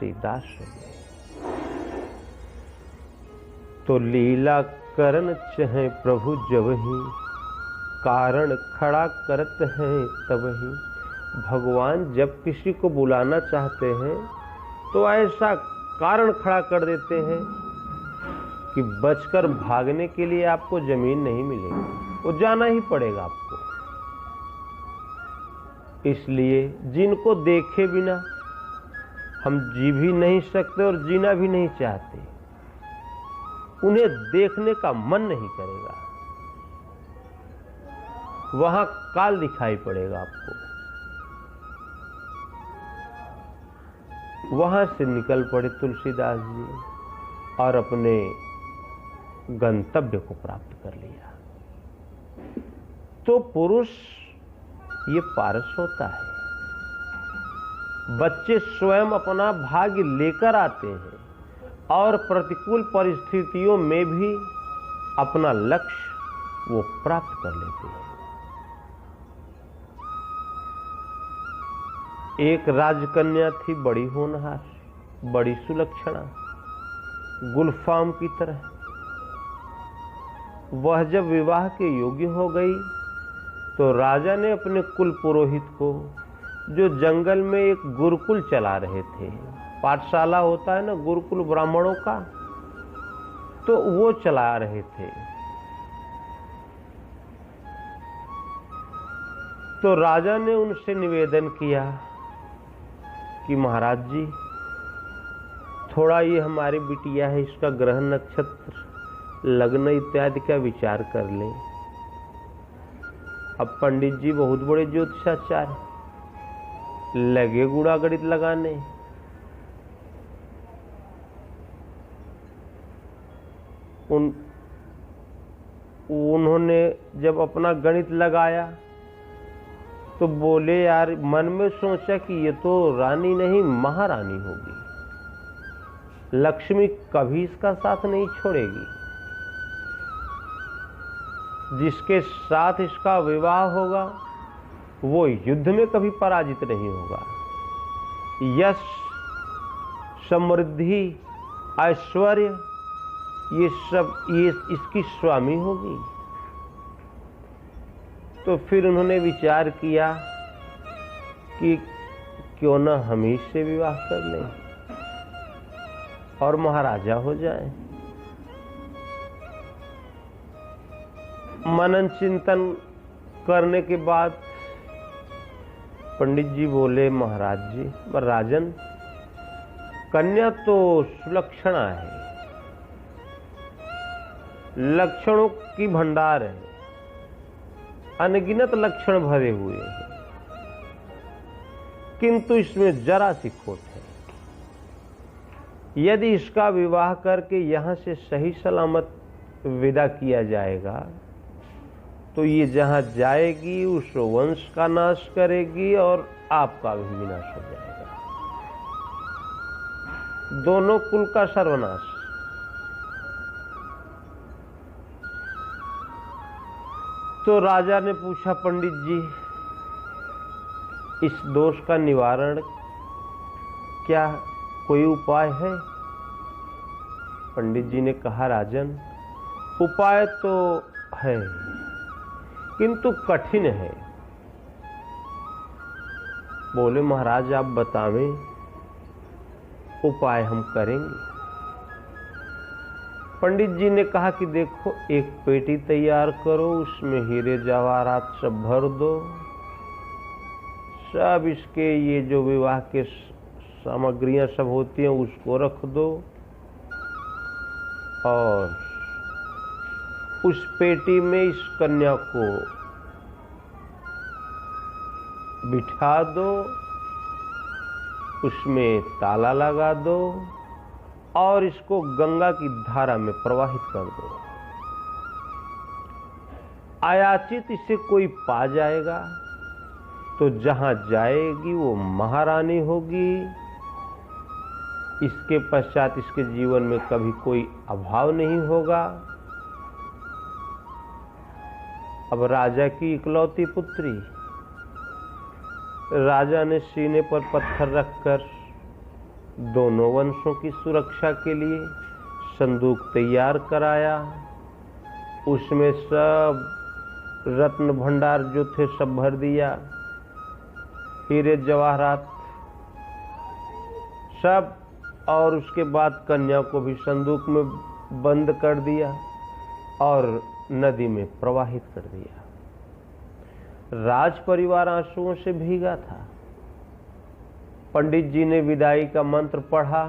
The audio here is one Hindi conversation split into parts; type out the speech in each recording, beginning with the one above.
तुलसीदास हो गए। तो लीला करन चहे प्रभु जबहि, कारण खड़ा करत हैं तबहि। भगवान जब किसी को बुलाना चाहते हैं तो ऐसा कारण खड़ा कर देते हैं कि बचकर भागने के लिए आपको जमीन नहीं मिलेगी, वो जाना ही पड़ेगा आपको। इसलिए जिनको देखे बिना हम जी भी नहीं सकते और जीना भी नहीं चाहते, उन्हें देखने का मन नहीं करेगा, वहां काल दिखाई पड़ेगा आपको। वहां से निकल पड़े तुलसीदास जी और अपने गंतव्य को प्राप्त कर लिया। तो पुरुष ये पारस होता है। बच्चे स्वयं अपना भाग्य लेकर आते हैं और प्रतिकूल परिस्थितियों में भी अपना लक्ष्य वो प्राप्त कर लेते हैं। एक राजकन्या थी, बड़ी होनहार, बड़ी सुलक्षणा, गुलफाम की तरह। वह जब विवाह के योग्य हो गई तो राजा ने अपने कुल पुरोहित को, जो जंगल में एक गुरुकुल चला रहे थे, पाठशाला होता है ना गुरुकुल ब्राह्मणों का, तो वो चला रहे थे, तो राजा ने उनसे निवेदन किया कि महाराज जी, थोड़ा ये हमारी बिटिया है, इसका ग्रह नक्षत्र लग्न इत्यादि का विचार कर लें। अब पंडित जी बहुत बड़े ज्योतिषाचार्य, लगे गुड़ा गणित लगाने। उन्होंने जब अपना गणित लगाया तो बोले, यार, मन में सोचा कि ये तो रानी नहीं महारानी होगी, लक्ष्मी कभी इसका साथ नहीं छोड़ेगी, जिसके साथ इसका विवाह होगा वो युद्ध में कभी पराजित नहीं होगा, यश, समृद्धि, ऐश्वर्य, ये सब ये इसकी स्वामी होगी। तो फिर उन्होंने विचार किया कि क्यों न हम ही से विवाह कर लें और महाराजा हो जाएं। मनन चिंतन करने के बाद पंडित जी बोले, महाराज जी, राजन, कन्या तो सुलक्षणा है, लक्षणों की भंडार है, अनगिनत लक्षण भरे हुए हैं, किंतु इसमें जरा सी खोट है। यदि इसका विवाह करके यहां से सही सलामत विदा किया जाएगा तो ये जहां जाएगी उस वंश का नाश करेगी और आपका भी विनाश हो जाएगा, दोनों कुल का सर्वनाश। तो राजा ने पूछा, पंडित जी, इस दोष का निवारण क्या कोई उपाय है? पंडित जी ने कहा, राजन, उपाय तो है किंतु कठिन है। बोले, महाराज आप बतावें, उपाय हम करेंगे। पंडित जी ने कहा कि देखो, एक पेटी तैयार करो, उसमें हीरे जवाहरात सब भर दो, सब इसके ये जो विवाह के सामग्रियां सब होती हैं उसको रख दो, और उस पेटी में इस कन्या को बिठा दो, उसमें ताला लगा दो और इसको गंगा की धारा में प्रवाहित कर दो। अयाचित इसे कोई पा जाएगा तो जहां जाएगी वो महारानी होगी, इसके पश्चात इसके जीवन में कभी कोई अभाव नहीं होगा। अब राजा की इकलौती पुत्री, राजा ने सीने पर पत्थर रखकर दोनों वंशों की सुरक्षा के लिए संदूक तैयार कराया। उसमें सब रत्न भंडार जो थे सब भर दिया, हीरे जवाहरात सब, और उसके बाद कन्या को भी संदूक में बंद कर दिया और नदी में प्रवाहित कर दिया। राज परिवार आंसुओं से भीगा था। पंडित जी ने विदाई का मंत्र पढ़ा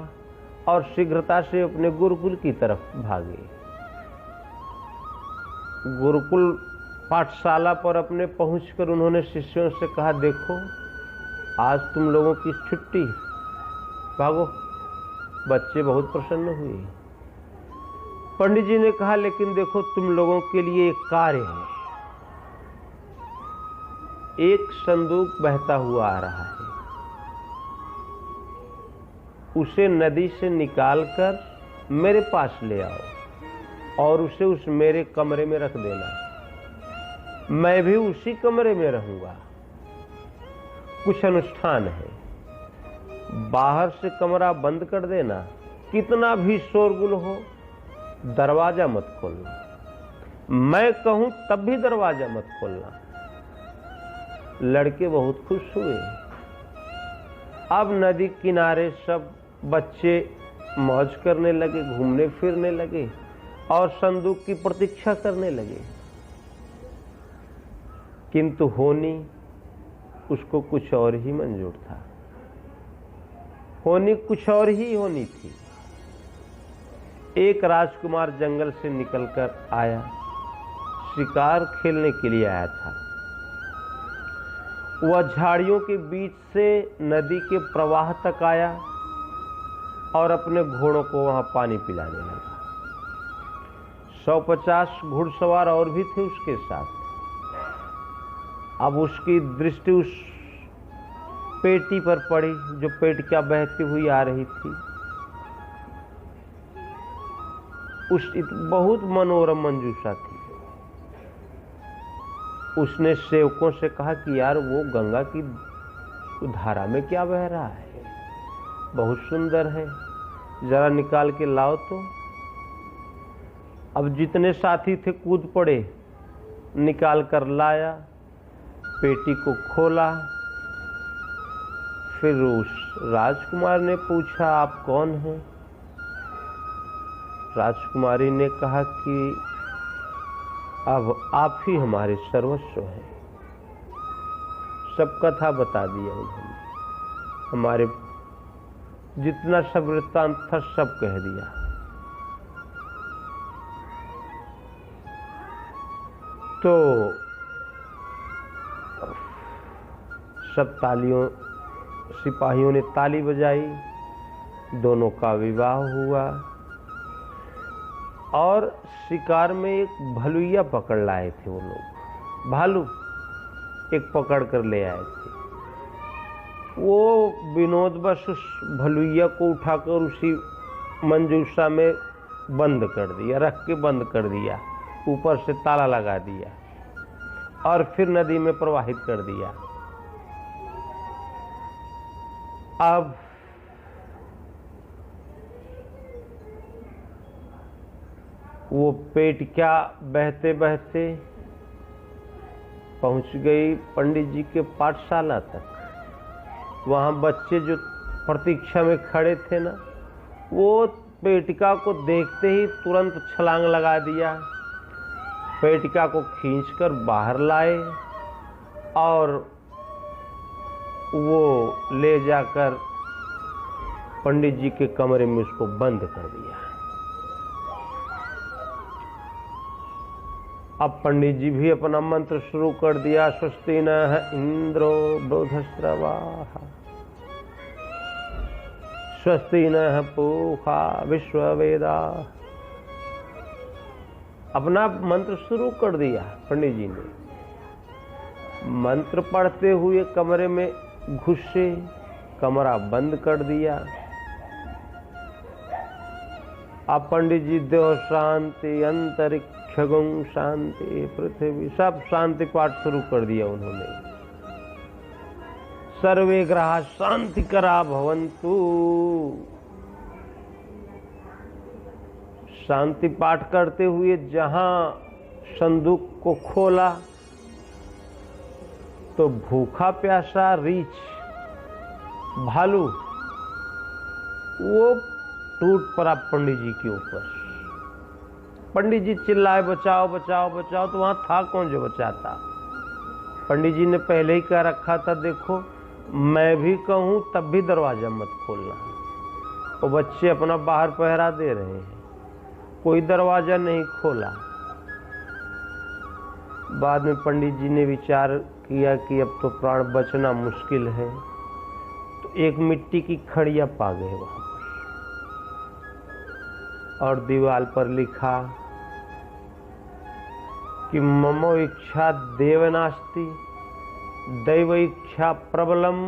और शीघ्रता से अपने गुरुकुल की तरफ भागे। गुरुकुल पाठशाला पर अपने पहुंचकर उन्होंने शिष्यों से कहा, देखो आज तुम लोगों की छुट्टी, भागो। बच्चे बहुत प्रसन्न हुए। पंडित जी ने कहा, लेकिन देखो तुम लोगों के लिए एक कार्य है। एक संदूक बहता हुआ आ रहा है, उसे नदी से निकालकर मेरे पास ले आओ और उसे उस मेरे कमरे में रख देना। मैं भी उसी कमरे में रहूंगा। कुछ अनुष्ठान है, बाहर से कमरा बंद कर देना, कितना भी शोरगुल हो दरवाजा मत खोलना। मैं कहूं तब भी दरवाजा मत खोलना। लड़के बहुत खुश हुए। अब नदी किनारे सब बच्चे मौज करने लगे, घूमने फिरने लगे और संदूक की प्रतीक्षा करने लगे। किंतु होनी, उसको कुछ और ही मंजूर था। होनी कुछ और ही होनी थी। एक राजकुमार जंगल से निकलकर आया, शिकार खेलने के लिए आया था। वह झाड़ियों के बीच से नदी के प्रवाह तक आया और अपने घोड़ों को वहां पानी पिलाने लगा। 150 घुड़सवार और भी थे उसके साथ। अब उसकी दृष्टि उस पेटी पर पड़ी जो पेटिका बहती हुई आ रही थी। उस बहुत मनोरम मंजूषा थी। उसने सेवकों से कहा कि यार वो गंगा की धारा में क्या बह रहा है, बहुत सुंदर है, जरा निकाल के लाओ तो। अब जितने साथी थे कूद पड़े, निकाल कर लाया, पेटी को खोला। फिर उस राजकुमार ने पूछा, आप कौन हैं? राजकुमारी ने कहा कि अब आप ही हमारे सर्वस्व हैं। सब कथा बता दिया उन्होंने, हमारे जितना सब वृत्तांत था सब कह दिया। तो सब तालियों, सिपाहियों ने ताली बजाई, दोनों का विवाह हुआ और शिकार में एक भलुइया पकड़ लाए थे वो लोग। भालू एक पकड़ कर ले आए थे। वो विनोदवश उस भलुइया को उठाकर उसी मंजूषा में बंद कर दिया, रख के बंद कर दिया, ऊपर से ताला लगा दिया और फिर नदी में प्रवाहित कर दिया। अब वो पेटिका बहते बहते पहुंच गई पंडित जी के पाठशाला तक। वहां बच्चे जो प्रतीक्षा में खड़े थे ना, वो पेटिका को देखते ही तुरंत छलांग लगा दिया, पेटिका को खींचकर बाहर लाए और वो ले जाकर पंडित जी के कमरे में उसको बंद कर दिया। अब पंडित जी भी अपना मंत्र शुरू कर दिया, स्वस्ति नः इंद्रो बृहस्पतिर्वाः, स्वस्ति नः पूषा विश्ववेदाः। अपना मंत्र शुरू कर दिया पंडित जी ने। मंत्र पढ़ते हुए कमरे में घुसे, कमरा बंद कर दिया। अब पंडित जी देव शांति, अंतरिक्ष गुण शांति, पृथ्वी, सब शांति पाठ शुरू कर दिया उन्होंने। सर्वे ग्रहा शांतिकरा भवन्तु। शांति पाठ करते हुए जहां संदूक को खोला तो भूखा प्यासा रीछ भालू वो टूट पड़ा पंडित जी के ऊपर। पंडित जी चिल्लाए बचाओ बचाओ बचाओ, तो वहां था कौन जो बचाता। पंडित जी ने पहले ही कह रखा था, देखो मैं भी कहूं तब भी दरवाजा मत खोलना। वो बच्चे अपना बाहर पहरा दे रहे हैं, कोई दरवाजा नहीं खोला। बाद में पंडित जी ने विचार किया कि अब तो प्राण बचना मुश्किल है, तो एक मिट्टी की खड़िया पा गए वहां पर और दीवार पर लिखा कि ममो इच्छा देव नास्ति दैव इच्छा प्रबलम,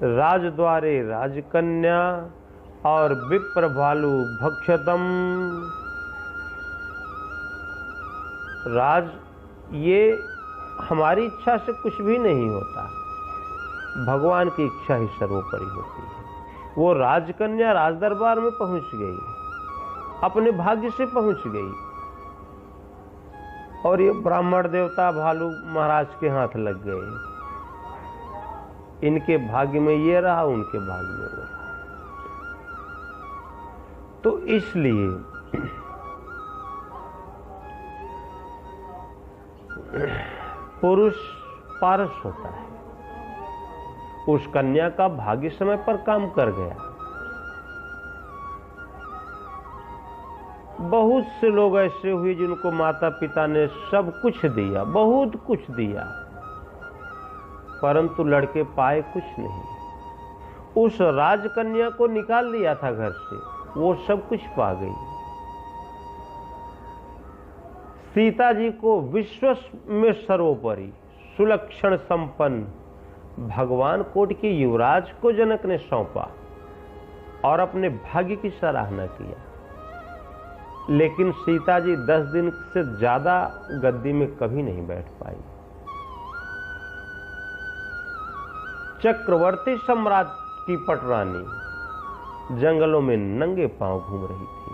राजद्वारे राजकन्या और विप्र भालु भक्षतम। राज ये हमारी इच्छा से कुछ भी नहीं होता, भगवान की इच्छा ही सर्वोपरि होती है। वो राजकन्या राजदरबार में पहुंच गई, अपने भाग्य से पहुंच गई, और ये ब्राह्मण देवता भालू महाराज के हाथ लग गए। इनके भाग्य में ये रहा, उनके भाग्य में वो रहा। तो इसलिए पुरुष पारस होता है। उस कन्या का भाग्य समय पर काम कर गया। बहुत से लोग ऐसे हुए जिनको माता पिता ने सब कुछ दिया, बहुत कुछ दिया, परंतु लड़के पाए कुछ नहीं। उस राजकन्या को निकाल दिया था घर से, वो सब कुछ पा गई। सीता जी को विश्व में सर्वोपरि सुलक्षण संपन्न भगवान कोट के युवराज को जनक ने सौंपा और अपने भाग्य की सराहना किया। लेकिन सीता जी 10 दिन से ज्यादा गद्दी में कभी नहीं बैठ पाई। चक्रवर्ती सम्राट की पटरानी जंगलों में नंगे पांव घूम रही थी।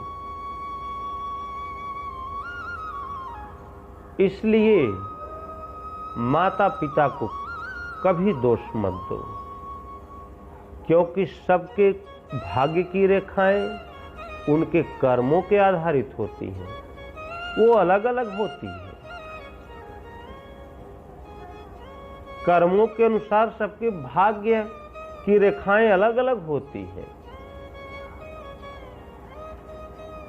इसलिए माता पिता को कभी दोष मत दो, क्योंकि सबके भाग्य की रेखाएं उनके कर्मों के आधारित होती हैं, वो अलग अलग होती है। कर्मों के अनुसार सबके भाग्य की रेखाएं अलग अलग होती हैं।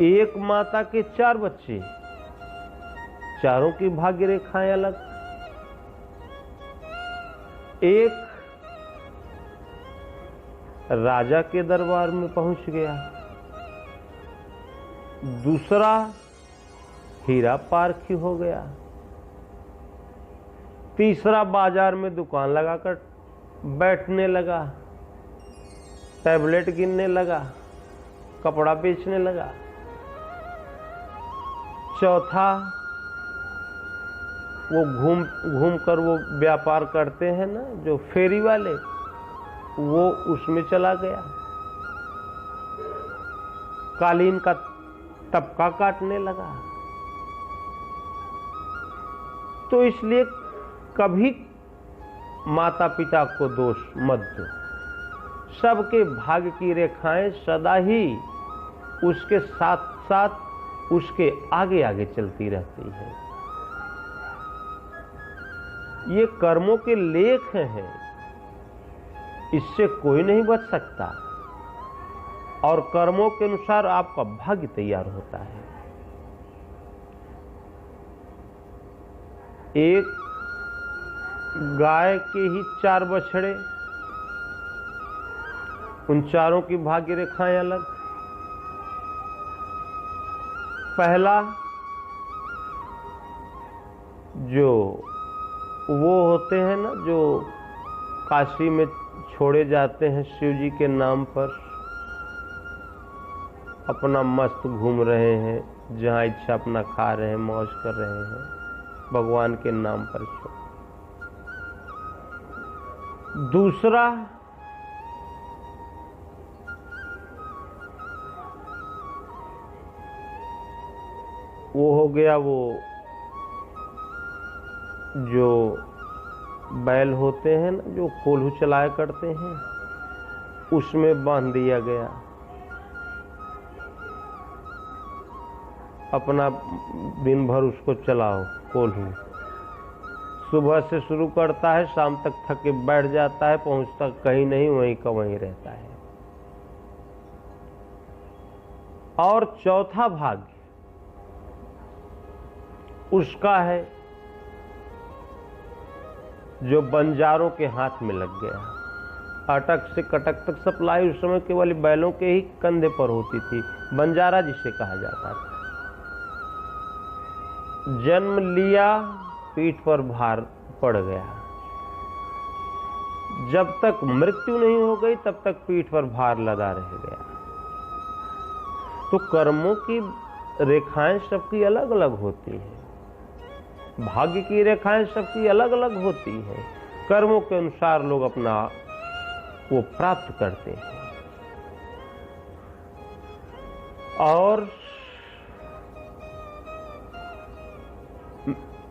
एक माता के 4 बच्चे, चारों की भाग्य रेखाएं अलग। एक राजा के दरबार में पहुंच गया, दूसरा हीरा पारखी हो गया, तीसरा बाजार में दुकान लगाकर बैठने लगा, टैबलेट गिनने लगा, कपड़ा बेचने लगा, चौथा वो घूम कर वो व्यापार करते हैं ना जो फेरी वाले, वो उसमें चला गया, कालीन का टपका काटने लगा। तो इसलिए कभी माता पिता को दोष मत दो। सबके भाग्य की रेखाएं सदा ही उसके साथ साथ उसके आगे आगे चलती रहती है। ये कर्मों के लेख हैं, इससे कोई नहीं बच सकता, और कर्मों के अनुसार आपका भाग्य तैयार होता है। एक गाय के ही 4 बछड़े, उन चारों की भाग्य रेखाएं अलग। पहला जो वो होते हैं ना जो काशी में छोड़े जाते हैं शिव जी के नाम पर, अपना मस्त घूम रहे हैं, जहां इच्छा अपना खा रहे हैं, मौज कर रहे हैं, भगवान के नाम पर दूसरा वो हो गया, वो जो बैल होते हैं ना, जो कोल्हू चलाया करते हैं, उसमें बांध दिया गया। अपना दिन भर उसको चलाओ। कोल्हू सुबह से शुरू करता है, शाम तक थके बैठ जाता है, पहुंचता कहीं नहीं, वहीं का वहीं रहता है। और चौथा भाग उसका है जो बंजारों के हाथ में लग गया। अटक से कटक तक सप्लाई उस समय केवल बैलों के ही कंधे पर होती थी, बंजारा जिसे कहा जाता था। जन्म लिया, पीठ पर भार पड़ गया। जब तक मृत्यु नहीं हो गई तब तक पीठ पर भार लगा रह गया। तो कर्मों की रेखाएं सबकी अलग अलग होती हैं, भाग्य की रेखाएं सबकी अलग अलग होती हैं। कर्मों के अनुसार लोग अपना वो प्राप्त करते हैं। और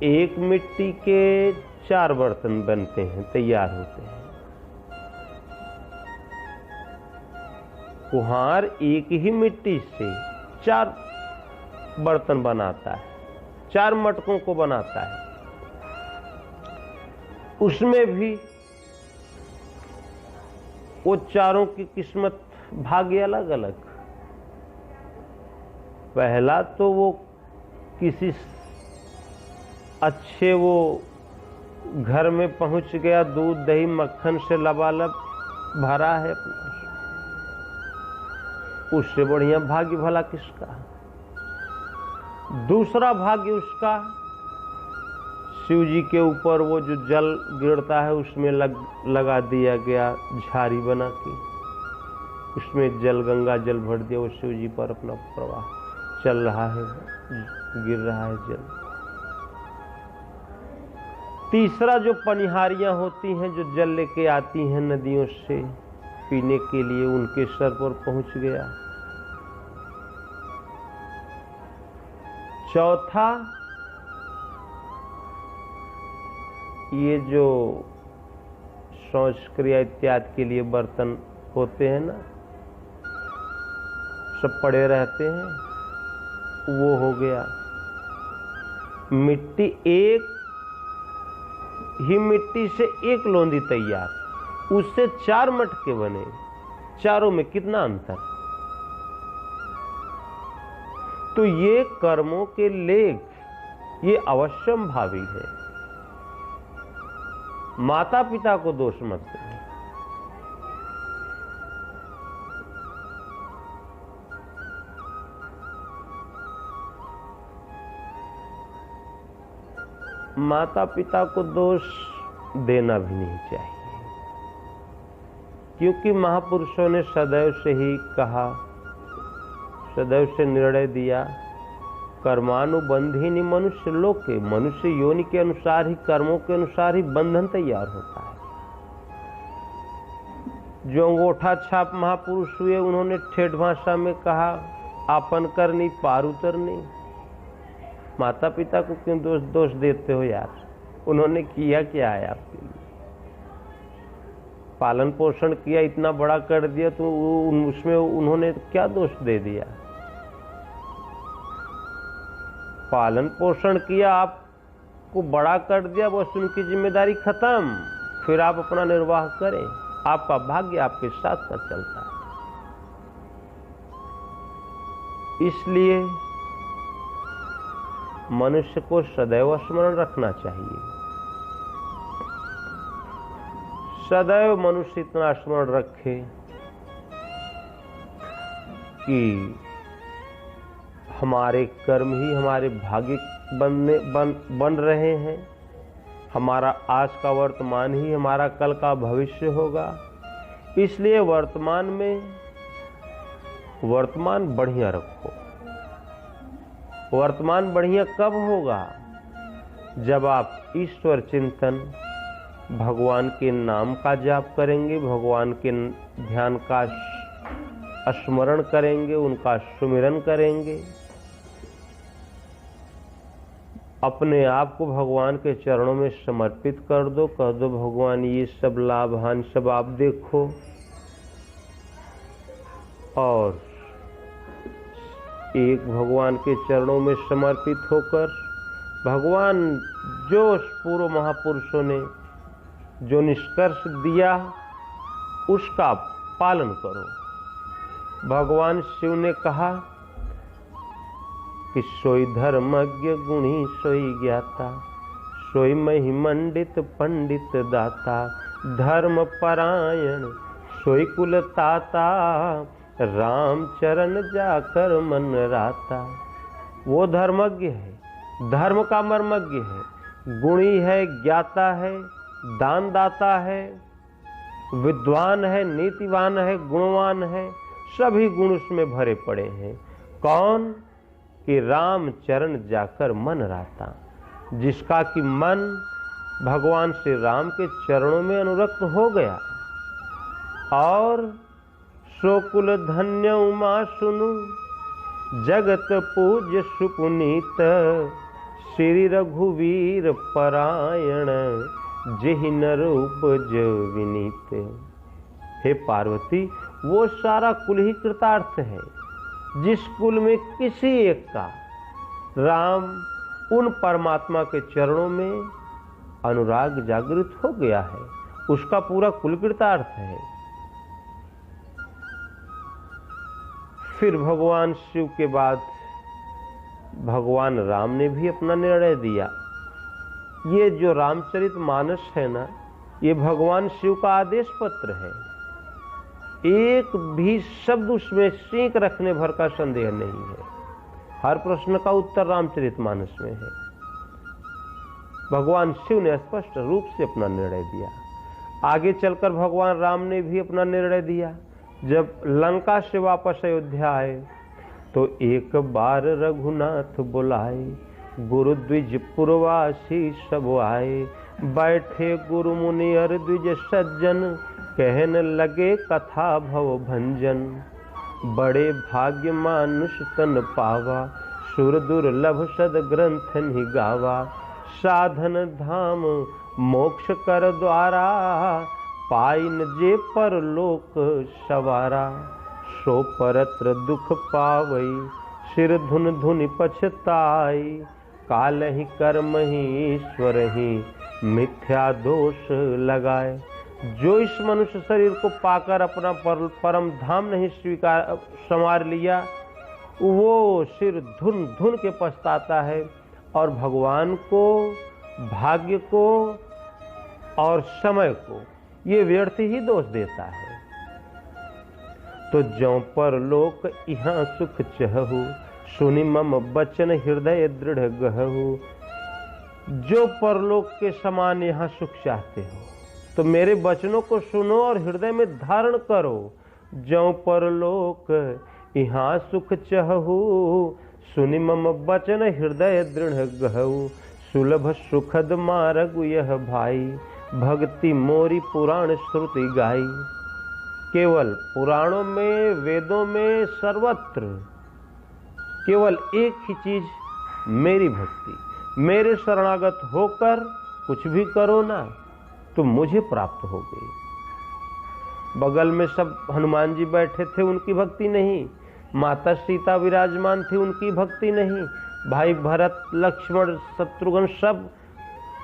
एक मिट्टी के 4 बर्तन बनते हैं, तैयार होते हैं। कुम्हार एक ही मिट्टी से 4 बर्तन बनाता है, 4 मटकों को बनाता है। उसमें भी वो चारों की किस्मत भाग्य अलग अलग। पहला तो वो किसी अच्छे वो घर में पहुंच गया, दूध दही मक्खन से लबालब भरा है, उससे बढ़िया भाग्य भला किसका। दूसरा भाग्य उसका शिव जी के ऊपर वो जो जल गिरता है उसमें लगा दिया गया, झाड़ी बना के उसमें जल, गंगा जल भर दिया, वो शिव जी पर अपना प्रवाह चल रहा है, गिर रहा है जल। तीसरा जो पनिहारियां होती हैं जो जल लेके आती हैं नदियों से पीने के लिए, उनके सर पर पहुंच गया। चौथा ये जो शौच क्रिया इत्यादि के लिए बर्तन होते हैं ना, सब पड़े रहते हैं, वो हो गया। मिट्टी, एक ही मिट्टी से एक लोंदी तैयार, उससे 4 मटके बने, चारों में कितना अंतर। तो ये कर्मों के लेख, ये अवश्यम भावी है। माता पिता को दोष मत दो। माता पिता को दोष देना भी नहीं चाहिए, क्योंकि महापुरुषों ने सदैव से ही कहा, सदैव से निर्णय दिया, कर्मानुबंधिनी मनुष्य लोके, मनुष्य योनि के अनुसार ही, कर्मों के अनुसार ही बंधन तैयार होता है। जो अंगूठा छाप महापुरुष हुए, उन्होंने ठेठ भाषा में कहा, आपन करनी पार उतरनी। माता पिता को क्यों दोष देते हो यार, उन्होंने किया क्या है आपके लिए? पालन पोषण किया, इतना बड़ा कर दिया, तो उसमें उन्होंने क्या दोष दे दिया? पालन पोषण किया, आपको बड़ा कर दिया, बस उनकी जिम्मेदारी खत्म, फिर आप अपना निर्वाह करें, आपका भाग्य आपके साथ साथ चलता है। इसलिए मनुष्य को सदैव स्मरण रखना चाहिए। सदैव मनुष्य इतना स्मरण रखे कि हमारे कर्म ही हमारे भाग्य बन रहे हैं, हमारा आज का वर्तमान ही हमारा कल का भविष्य होगा। इसलिए वर्तमान बढ़िया रखो। वर्तमान बढ़िया कब होगा? जब आप ईश्वर चिंतन, भगवान के नाम का जाप करेंगे, भगवान के ध्यान का स्मरण करेंगे, उनका सुमिरन करेंगे, अपने आप को भगवान के चरणों में समर्पित कर दो। कह दो भगवान ये सब लाभ हानि सब आप देखो, और एक भगवान के चरणों में समर्पित होकर भगवान जो पूर्व महापुरुषों ने जो निष्कर्ष दिया उसका पालन करो। भगवान शिव ने कहा कि सोई धर्मज्ञ गुणी सोई ज्ञाता, सोई महिमंडित पंडित दाता, धर्म परायण सोई कुल ताता, राम चरण जाकर मन राता। वो धर्मज्ञ है, धर्म का मर्मज्ञ है, गुणी है, ज्ञाता है, दान दाता है, विद्वान है, नीतिवान है, गुणवान है, सभी गुण उसमें भरे पड़े हैं। कौन? कि राम चरण जाकर मन राता, जिसका कि मन भगवान श्री राम के चरणों में अनुरक्त हो गया। और सोकुल धन्य उमा सुनु, जगत पूज्य सुपुनीत, श्री रघुवीर परायण, जेहि नर उपज विनीत। हे पार्वती, वो सारा कुल ही कृतार्थ है जिस कुल में किसी एक का राम उन परमात्मा के चरणों में अनुराग जागृत हो गया है, उसका पूरा कुल कृतार्थ है। फिर भगवान शिव के बाद भगवान राम ने भी अपना निर्णय दिया। ये जो रामचरित मानस है ना, ये भगवान शिव का आदेश पत्र है। एक भी शब्द उसमें सींक रखने भर का संदेह नहीं है। हर प्रश्न का उत्तर रामचरित मानस में है। भगवान शिव ने स्पष्ट रूप से अपना निर्णय दिया। आगे चलकर भगवान राम ने भी अपना निर्णय दिया। जब लंका से वापस अयोध्या आए तो एक बार रघुनाथ बुलाए, गुरु द्विज पुरवासी सब आए, बैठे गुरु मुनि और द्विज सज्जन, कहने लगे कथा भव भंजन। बड़े भाग्य मानुष तन पावा, सुर दुर्लभ सद ग्रंथ नि गावा, साधन धाम मोक्ष कर द्वारा, पाइन जे परलोक सवारा। सो परत्र दुख पावई, सिर धुन धुनि पछताई, काल ही कर्म ही ईश्वर ही, मिथ्या दोष लगाए। जो इस मनुष्य शरीर को पाकर अपना परम धाम नहीं स्वीकार संवार लिया, वो सिर धुन धुन के पछताता है और भगवान को, भाग्य को और समय को ये व्यर्थ ही दोष देता है। तो ज्यों परलोक यहाँ सुख चहु, सुनि मम बचन हृदय दृढ़ गहु। जो परलोक के समान यहाँ सुख चाहते हो तो मेरे वचनों को सुनो और हृदय में धारण करो। ज्यों परलोक यहाँ सुख चहु, सुनि मम वचन हृदय दृढ़ गहु। सुलभ सुखद मार्ग यह भाई, भक्ति मोरी पुराण श्रुति गाई। केवल पुराणों में, वेदों में, सर्वत्र केवल एक ही चीज, मेरी भक्ति। मेरे शरणागत होकर कुछ भी करो ना तो मुझे प्राप्त हो गई। बगल में सब हनुमान जी बैठे थे, उनकी भक्ति नहीं। माता सीता विराजमान थी, उनकी भक्ति नहीं। भाई भरत, लक्ष्मण, शत्रुघ्न सब,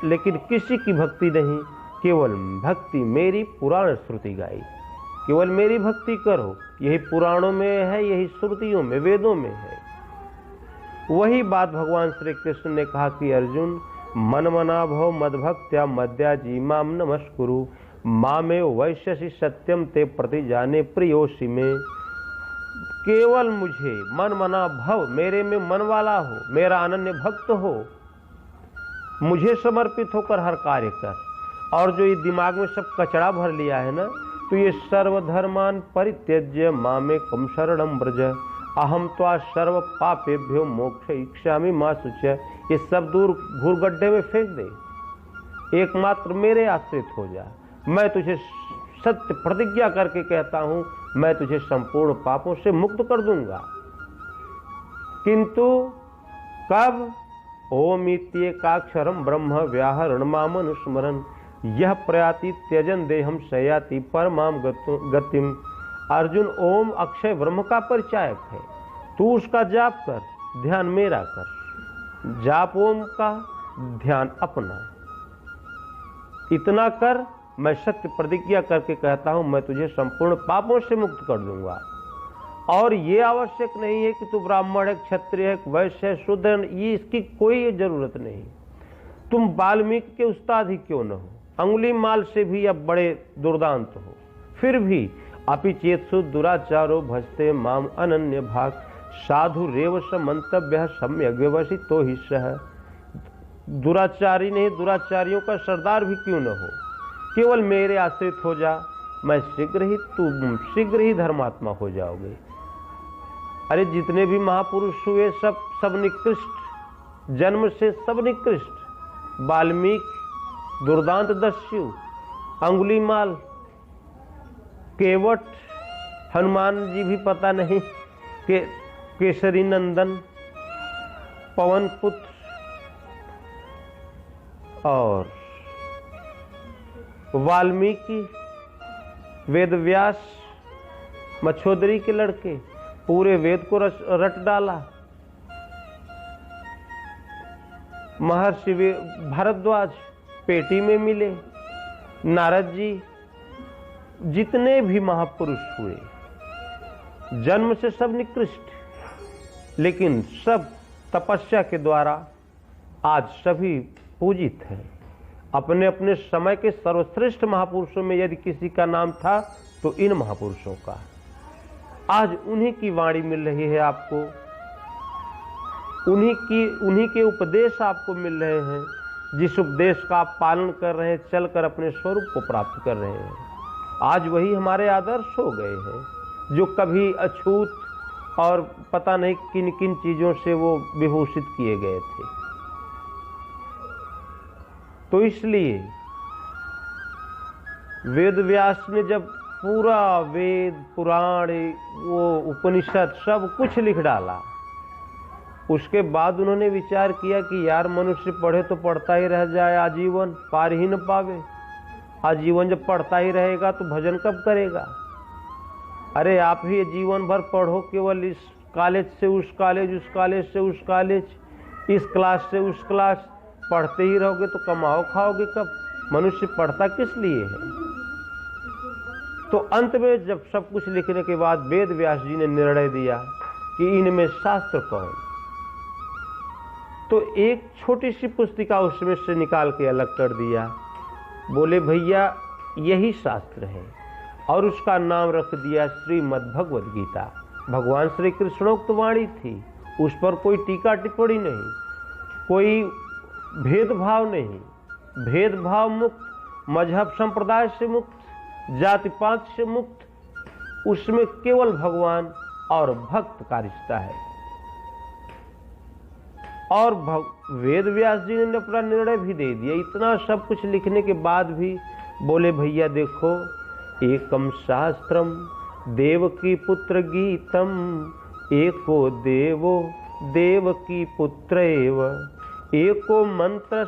लेकिन किसी की भक्ति नहीं। केवल भक्ति मेरी पुराण श्रुति गाई। केवल मेरी भक्ति करो, यही पुराणों में है, यही श्रुतियों में, वेदों में है। वही बात भगवान श्री कृष्ण ने कहा कि अर्जुन, मन मना भव मद्भक्त्या मद्याजी माम नमस्कुरु, मामे वैश्यसि सत्यम ते प्रति जाने प्रियोषि में। केवल मुझे मन मना भव, मेरे में मन वाला हो, मेरा अनन्य भक्त हो, मुझे समर्पित होकर हर कार्य कर। और जो ये दिमाग में सब कचरा भर लिया है ना, तो ये सर्वधर्मान परित्यज्य मामेकं शरणं व्रज, अहम त्वा सर्व पापेभ्यो मोक्ष इच्छामि मा शुच। ये सब दूर घूर गड्ढे में फेंक दे। एकमात्र मेरे आश्रित हो जा। मैं तुझे सत्य प्रतिज्ञा करके कहता हूं, मैं तुझे संपूर्ण पापों से मुक्त कर दूंगा। किंतु कब? ओम इत्येकाक्षरम ब्रह्म व्याहरण मामनुस्मरन् यह प्रयाति त्यजन देहम शयाति परमाम गतिम। अर्जुन, ओम अक्षय ब्रह्म का परिचायक है, तू उसका जाप कर, ध्यान मेरा कर। जाप ओम का, ध्यान अपना। इतना कर, मैं सत्य प्रतिज्ञा करके कहता हूं, मैं तुझे संपूर्ण पापों से मुक्त कर दूंगा। और ये आवश्यक नहीं है कि तू ब्राह्मण है, क्षत्रिय है, वैश्य है, शूद्र है, ये इसकी कोई जरूरत नहीं। तुम वाल्मीकि के उस्ताद ही क्यों न हो, अंगुलीमाल से भी अब बड़े दुर्दांत हो, फिर भी अपि चेत्सु दुराचारो भजते माम अनन्य भाग साधु रेव स मंतव्य सम्यक व्यवसितो ही सह। दुराचारी नहीं, दुराचारियों का सरदार भी क्यों न हो, केवल मेरे आश्रित हो जा, मैं तुम शीघ्र ही धर्मात्मा हो जाओगे। अरे जितने भी महापुरुष हुए सब निकृष्ट, जन्म से सब निकृष्ट। वाल्मीकि, दुर्दांत दस्यु, अंगुलीमाल, केवट, हनुमान जी भी पता नहीं, केसरी नंदन, पवन पुत्र और वाल्मीकि, वेदव्यास, मच्छोदरी के लड़के, पूरे वेद को रट डाला। महर्षि भारद्वाज पेटी में मिले, नारद जी, जितने भी महापुरुष हुए, जन्म से सब निकृष्ट, लेकिन सब तपस्या के द्वारा आज सभी पूजित हैं। अपने अपने समय के सर्वश्रेष्ठ महापुरुषों में यदि किसी का नाम था तो इन महापुरुषों का। आज उन्हीं की वाणी मिल रही है आपको, उन्हीं के उपदेश आपको मिल रहे हैं, जिस उपदेश का आप पालन कर रहे हैं, चलकर अपने स्वरूप को प्राप्त कर रहे हैं। आज वही हमारे आदर्श हो गए हैं, जो कभी अछूत और पता नहीं किन किन चीजों से वो विभूषित किए गए थे। तो इसलिए वेद व्यास ने जब पूरा वेद पुराण, वो उपनिषद सब कुछ लिख डाला, उसके बाद उन्होंने विचार किया कि यार मनुष्य पढ़े तो पढ़ता ही रह जाए आजीवन, पार ही न पावे। आजीवन जब पढ़ता ही रहेगा तो भजन कब करेगा? अरे आप ही जीवन भर पढ़ो, केवल इस कॉलेज से उस कॉलेज, उस कॉलेज से उस कॉलेज, इस क्लास से उस क्लास, पढ़ते ही रहोगे तो कमाओ खाओगे कब? मनुष्य पढ़ता किस लिए है? तो अंत में जब सब कुछ लिखने के बाद वेद व्यास जी ने निर्णय दिया कि इनमें शास्त्र कौन, तो एक छोटी सी पुस्तिका उसमें से निकाल के अलग कर दिया। बोले भैया यही शास्त्र है, और उसका नाम रख दिया श्रीमद् भगवद गीता। भगवान श्री कृष्णोक्त वाणी थी, उस पर कोई टीका टिप्पणी नहीं, कोई भेदभाव नहीं, भेदभाव मुक्त, मजहब संप्रदाय से मुक्त, जाति पात से मुक्त, उसमें केवल भगवान और भक्त का रिश्ता है। और वेद व्यास जी ने अपना निर्णय भी दे दिया। इतना सब कुछ लिखने के बाद भी बोले भैया देखो, एकम शास्त्रम देवकी पुत्र गीतम, एको देवो देवकी पुत्र एव, एको मंत्र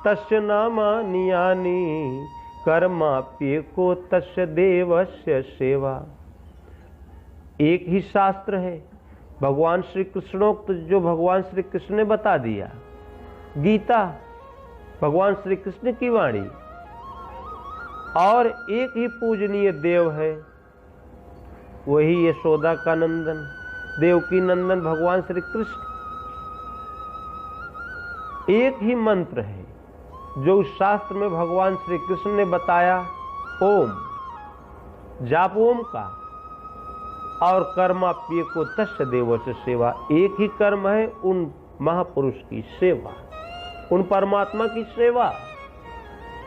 तस्य नामानि यानि, कर्माप्येको तस्य देवस्य सेवा। एक ही शास्त्र है, भगवान श्री कृष्णोक्त, जो भगवान श्री कृष्ण ने बता दिया। गीता भगवान श्री कृष्ण की वाणी, और एक ही पूजनीय देव है, वही यशोदा का नंदन, देवकी नंदन भगवान श्री कृष्ण। एक ही मंत्र है जो उस शास्त्र में भगवान श्री कृष्ण ने बताया, ओम, जाप ओम का, और कर्माप्य को तस्य देवस्य सेवा। एक ही कर्म है, उन महापुरुष की सेवा, उन परमात्मा की सेवा,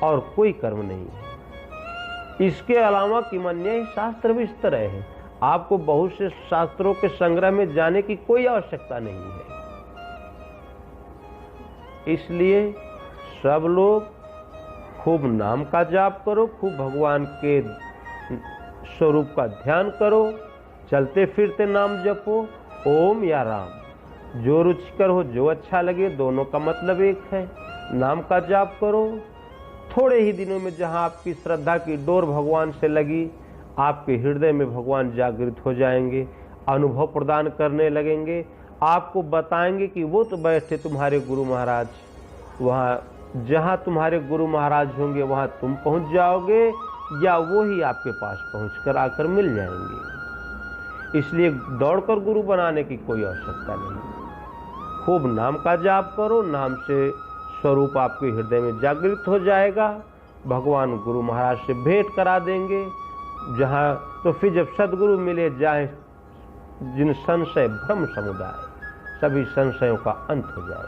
और कोई कर्म नहीं है। इसके अलावा किमन्य शास्त्र भी इस तरह है, आपको बहुत से शास्त्रों के संग्रह में जाने की कोई आवश्यकता नहीं है। इसलिए सब लोग खूब नाम का जाप करो, खूब भगवान के स्वरूप का ध्यान करो, चलते फिरते नाम जपो, ओम या राम, जो रुचिकर हो, जो अच्छा लगे, दोनों का मतलब एक है। नाम का जाप करो। थोड़े ही दिनों में जहां आपकी श्रद्धा की डोर भगवान से लगी, आपके हृदय में भगवान जागृत हो जाएंगे, अनुभव प्रदान करने लगेंगे, आपको बताएंगे कि वो तो बैठे तुम्हारे गुरु महाराज, वहाँ जहाँ तुम्हारे गुरु महाराज होंगे वहाँ तुम पहुँच जाओगे, या वो ही आपके पास पहुँचकर आकर मिल जाएंगे। इसलिए दौड़कर गुरु बनाने की कोई आवश्यकता नहीं। खूब नाम का जाप करो, नाम से स्वरूप आपके हृदय में जागृत हो जाएगा, भगवान गुरु महाराज से भेंट करा देंगे। जहाँ तो फिर जब सदगुरु मिले जाए, जिन संशय भ्रम समुदाय, सभी संशयों का अंत हो जाए।